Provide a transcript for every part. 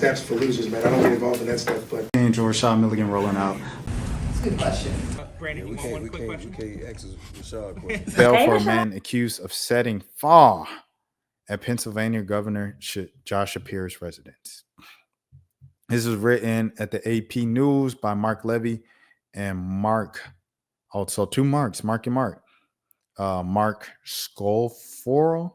steps for losers, man. I don't get involved in that stuff, but. And Rashad Milligan rolling out. That's a good question. Brandon, you want one quick question? We can't ask Rashad a question. Bail for a man accused of setting fire at Pennsylvania Governor Josh Shapiro's residence. This was written at the AP News by Mark Levy and Mark. Also, two Marks, Mark and Mark. Mark Scolforo.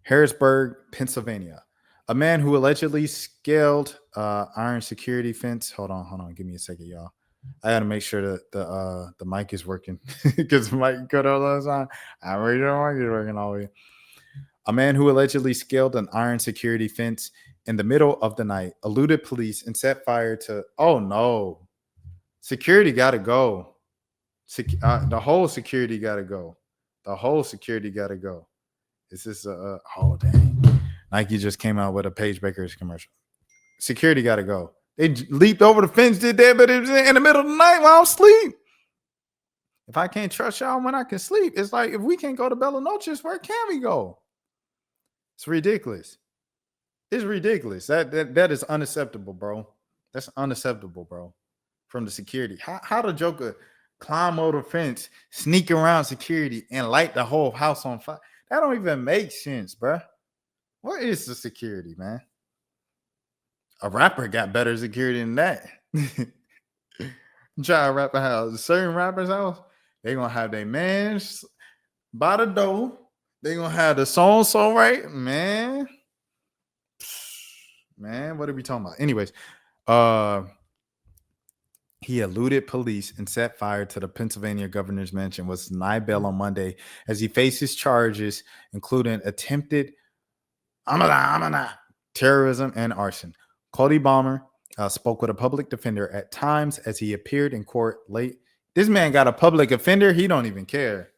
Harrisburg, Pennsylvania. A man who allegedly scaled iron security fence. Hold on. Give me a second, y'all. I got to make sure that the mic is working because the mic cut all the time. I really don't want it working all the way. A man who allegedly scaled an iron security fence in the middle of the night eluded police and set fire to. Oh no! Security got to go. The whole security got to go. The whole security got to go. Is this oh dang? Nike just came out with a Paige Baker's commercial. Security got to go. They leaped over the fence, did that, but it was in the middle of the night while I'm asleep. If I can't trust y'all when I can sleep, it's like if we can't go to Bella Noches, where can we go? It's ridiculous. It's ridiculous. That is unacceptable, bro. That's unacceptable, bro. From the security. How the Joker climb over the fence, sneak around security, and light the whole house on fire? That don't even make sense, bro. What is the security, man? A rapper got better security than that. Try a rapper house. Certain rappers' house, they gonna have their mans by the door. They gonna have the song so right, man. Man, what are we talking about? Anyways, he eluded police and set fire to the Pennsylvania governor's mansion, was denied bail on Monday as he faces charges, including attempted terrorism and arson. Cody Balmer spoke with a public defender at times as he appeared in court late. This man got a public offender. He don't even care.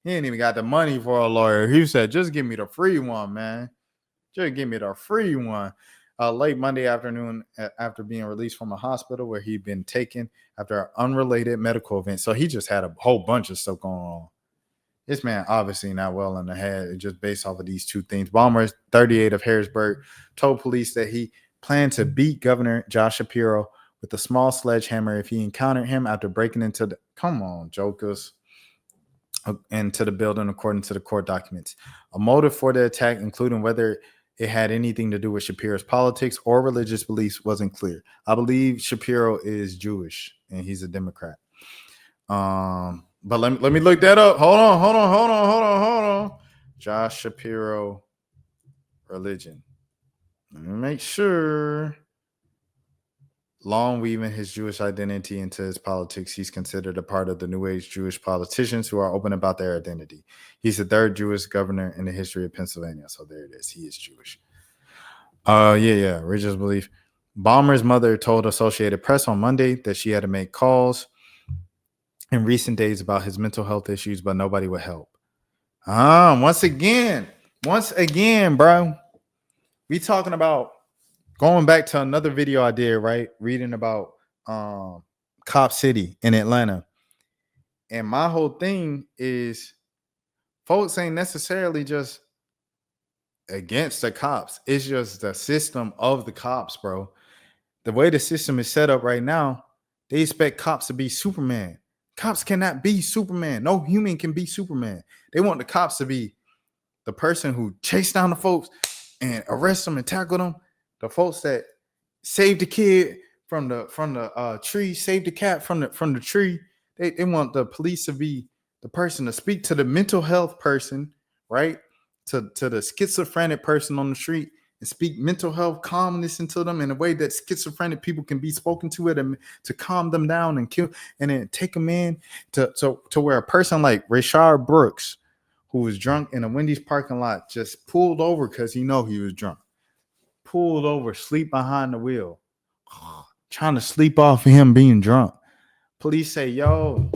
He ain't even got the money for a lawyer. He said, just give me the free one, man. Just give me the free one. Late Monday afternoon, after being released from a hospital where he'd been taken after an unrelated medical event. So he just had a whole bunch of stuff going on. This man obviously not well in the head, just based off of these two things. Balmer, 38 of Harrisburg, told police that he planned to beat Governor Josh Shapiro with a small sledgehammer if he encountered him after breaking into the into the building, according to the court documents. A motive for the attack, including whether it had anything to do with Shapiro's politics or religious beliefs, wasn't clear. I believe Shapiro is Jewish and he's a Democrat. But let me look that up. Hold on. Josh Shapiro religion. Let me make sure. Long weaving his Jewish identity into his politics, he's considered a part of the New Age Jewish politicians who are open about their identity. He's the third Jewish governor in the history of Pennsylvania. So there it is. He is Jewish. Religious belief. Balmer's mother told Associated Press on Monday that she had to make calls in recent days about his mental health issues, but nobody would help. Once again, bro. We talking about going back to another video I did, right? Reading about Cop City in Atlanta. And my whole thing is folks ain't necessarily just against the cops. It's just the system of the cops, bro. The way the system is set up right now, they expect cops to be Superman. Cops cannot be Superman. No human can be Superman. They want the cops to be the person who chase down the folks and arrest them and tackle them. The folks that saved the kid from the tree, saved the cat from the tree. They want the police to be the person to speak to the mental health person, right? To the schizophrenic person on the street and speak mental health calmness into them in a way that schizophrenic people can be spoken to it and to calm them down and kill and then take them in to where a person like Rayshard Brooks, who was drunk in a Wendy's parking lot, just pulled over because he was drunk. Pulled over, sleep behind the wheel, trying to sleep off of him being drunk. Police say, yo,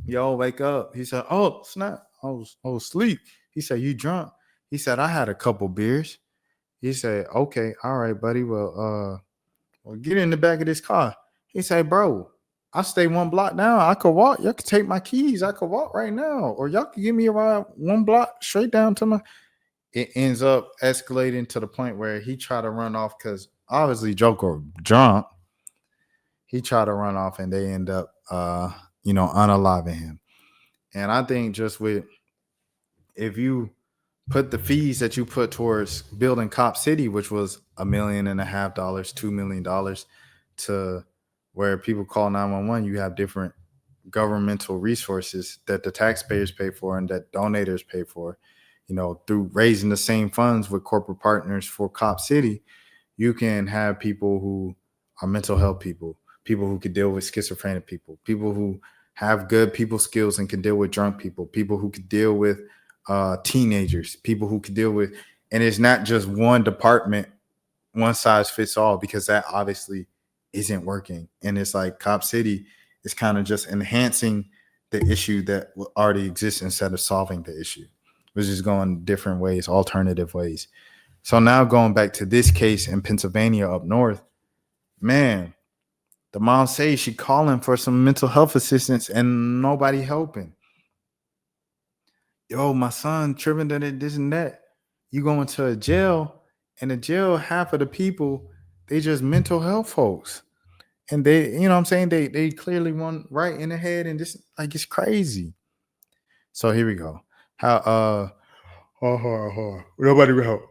wake up. He said, oh, snap. I was asleep. He said, you drunk? He said, I had a couple beers. He said, okay, all right, buddy. Well, get in the back of this car. He said, bro, I stay one block down. I could walk. Y'all could take my keys. I could walk right now. Or y'all could give me a ride one block straight down to my. it ends up escalating to the point where he tried to run off because obviously Joker drunk. He tried to run off and they end up unaliving him. And I think just with if you put the fees that you put towards building Cop City, which was $1.5 million, $2 million, to where people call 911, you have different governmental resources that the taxpayers pay for and that donators pay for, through raising the same funds with corporate partners for Cop City. You can have people who are mental health people who can deal with schizophrenic people who have good people skills and can deal with drunk people who can deal with teenagers, people who can deal with, and it's not just one department, one size fits all, because that obviously isn't working. And it's like Cop City is kind of just enhancing the issue that already exists instead of solving the issue, which is going different ways, alternative ways. So now going back to this case in Pennsylvania up north, man, the mom says she calling for some mental health assistance and nobody helping. Yo, my son tripping to this and that. You go into a jail, and the jail, half of the people, they just mental health folks. And they, you know what I'm saying? They clearly want right in the head, and just like it's crazy. So here we go. How nobody will help.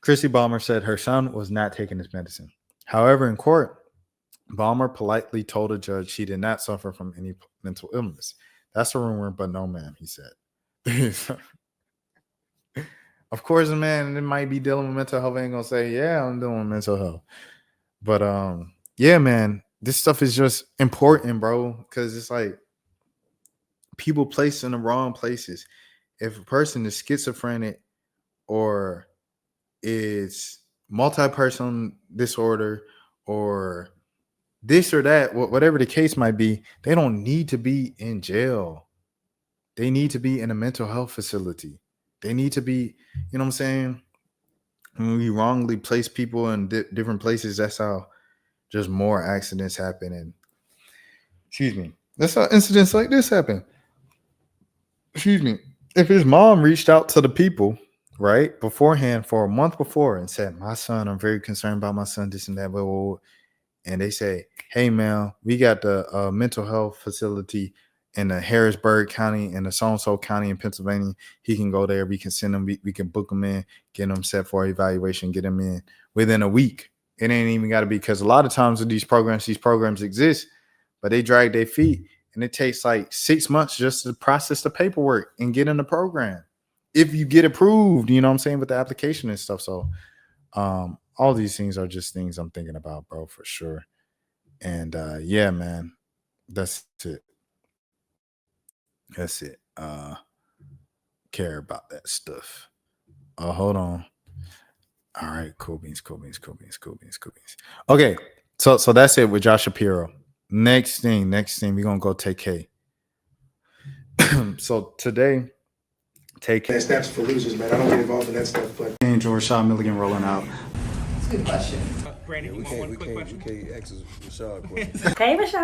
Chrissy Balmer said her son was not taking his medicine. However, in court, Balmer politely told a judge she did not suffer from any mental illness. That's a rumor, but no, ma'am, he said. Of course, a man that might be dealing with mental health ain't gonna say, yeah, I'm dealing with mental health. But yeah, man, this stuff is just important, bro, because it's like people placed in the wrong places. If a person is schizophrenic or is multi-person disorder or this or that, whatever the case might be, they don't need to be in jail. They need to be in a mental health facility. They need to be, you know what I'm saying? When we wrongly place people in different places, that's how just more accidents happen. And that's how incidents like this happen. If his mom reached out to the people, right, beforehand for a month before and said, my son, I'm very concerned about my son, this and that, blah, blah, blah. And they say, hey, man, we got the mental health facility in the Harrisburg County and the so-and-so county in Pennsylvania. He can go there. We can send him. We can book him in, get him set for evaluation, get him in within a week. It ain't even got to be, because a lot of times with these programs exist, but they drag their feet. And it takes like 6 months just to process the paperwork and get in the program. If you get approved, you know what I'm saying, with the application and stuff. So all these things are just things I'm thinking about, bro, for sure. And yeah, man, that's it. That's it. Care about that stuff. Hold on. All right, cool beans. Okay, so that's it with Josh Shapiro. Next thing, we're gonna go take K. So today, take K. That's for losers, man. I don't get involved in that stuff, but Rashad Milligan rolling out. That's a good question. Brandon, We you want one quick can't question? ask Rashad a question. Hey, Rashad.